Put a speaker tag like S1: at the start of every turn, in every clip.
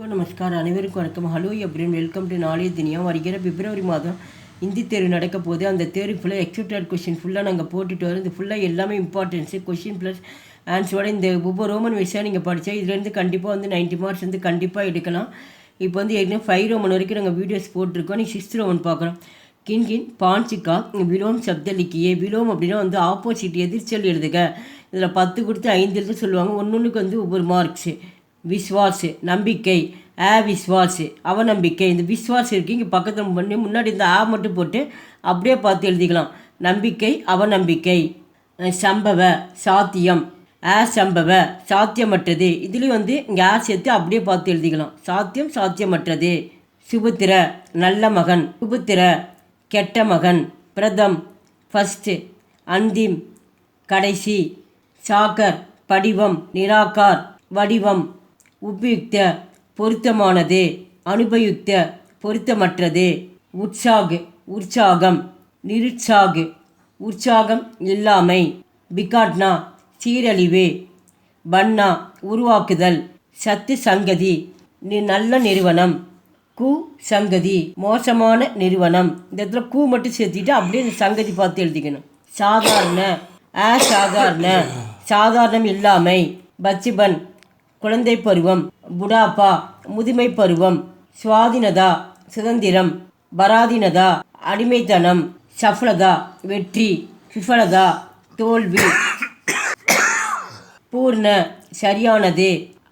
S1: நமஸ்கார் அனைவருக்கும் வணக்கம். Hello எப்ரின், welcome to நாளைய தினியம். வருகிற பிப்ரவரி மாதம் இந்தி தேர்வு நடக்க போது. அந்த தேர்வு ஃபுல்லாக எக்ஸப்டட் கொஷின் ஃபுல்லாக நாங்கள் போட்டுட்டு வரோம். இது ஃபுல்லாக எல்லாமே இம்பார்ட்டன்ஸு கொஷின் ப்ளஸ் ஆன்சரோட இந்த ஒவ்வொரு ரோமன் விஷயம் நீங்கள் படித்தா இதுலேருந்து கண்டிப்பாக 90 மார்க்ஸ் கண்டிப்பாக எடுக்கலாம். இப்போ ஏற்கனவே 5 ரோமன் வரைக்கும் நாங்கள் வீடியோஸ் போட்டிருக்கோம். நீங்கள் 6th ரோமன் பார்க்குறோம். கின்கின் பான்சிக்கா விலோம் சப்தலிக்கியே. விலோம் அப்படின்னா ஆப்போசிட் எதிர்ச்சொல் எழுதுக. இதில் 10 கொடுத்து 5 எழுத சொல்லுவாங்க. ஒன்றுக்கு ஒவ்வொரு மார்க்ஸு. விஸ்வாஸ் நம்பிக்கை, விஸ்வாஸ் அவநம்பிக்கை. இந்த விஸ்வாஸ் இருக்குது இங்கே பக்கத்தில் பண்ணி முன்னாடி இந்த மட்டும் போட்டு அப்படியே பார்த்து எழுதிக்கலாம். நம்பிக்கை அவநம்பிக்கை. சம்பவ சாத்தியம், சம்பவ சாத்தியமற்றது. இதுலேயும் இங்கே சேர்த்து அப்படியே பார்த்து எழுதிக்கலாம். சாத்தியம் சாத்தியமற்றது. சுபுத்திர நல்ல மகன், சுபுத்திர கெட்ட மகன். பிரதம் ஃபஸ்ட்டு, அந்திம் கடைசி. சாகர் படிவம், நிராகார் வடிவம். உபயுக்த பொருத்தமானது, அனுபயுக்த பொருத்தமற்றது. உற்சாக் உற்சாகம், நிருற்சாக் உற்சாகம் இல்லாமை. பிகாட்னா சீரழிவு. பன்னா உருவாக்குதல். சத்து சங்கதி நல்ல நிறுவனம். கு சங்கதி மோசமான நிறுவனம். இந்த இடத்துல கூ மட்டும் சேர்த்திட்டு அப்படியே இந்த சங்கதி பார்த்து எழுதிக்கணும். சாதாரண, அசாதாரண சாதாரணம் இல்லாமை. பச்சிபன் குழந்தை பருவம். புடாப்பா முதுமை பருவம். சுவாதினதா சுதந்திரம். பராதீனதா அடிமைத்தனம். சஃலதா வெற்றி. விஃபலதா தோல்வி. பூர்ண சரியானது,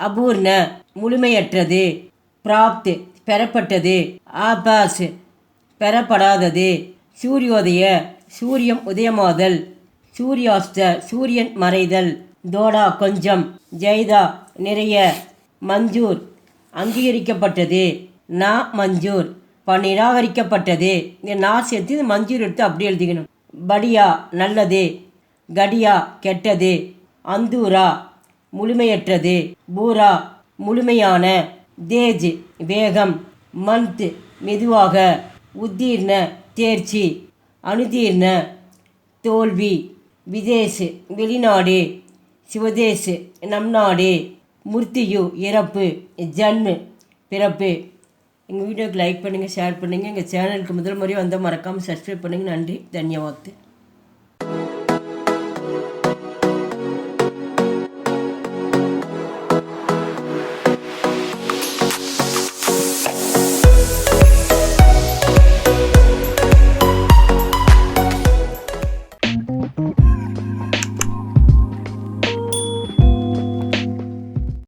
S1: அபூர்ண முழுமையற்றது. பிராப்த் பெறப்பட்டது, ஆபாஸ் பெறப்படாதது. சூரியோதய சூரியம் உதயமாதல். சூரியாஸ்த சூரியன் மறைதல். தோடா கொஞ்சம், ஜெய்தா நிறைய. மஞ்சூர் அங்கீகரிக்கப்பட்டது, நா மஞ்சூர் நிராகரிக்கப்பட்டது. இந்த நா சேர்த்து இந்த மஞ்சூர் எடுத்து அப்படியே எழுதிக்கணும். படியா நல்லது, கடியா கெட்டது. அந்தூரா முழுமையற்றது, பூரா முழுமையான. தேஜ் வேகம், மந்த் மெதுவாக. உத்தீர்ண தேர்ச்சி, அனுதீர்ண தோல்வி. விதேஷ் வெளிநாடு, சிவதேஷ் நம் நாடு. முர்த்தியு இறப்பு, ஜன்மு பிறப்பு. எங்கள் வீடியோக்கு லைக் பண்ணுங்கள், ஷேர் பண்ணுங்கள். எங்கள் சேனலுக்கு முதல் முறையாக வந்தால் மறக்காமல் சப்ஸ்கிரைப் பண்ணுங்கள். நன்றி, தன்யவாத்.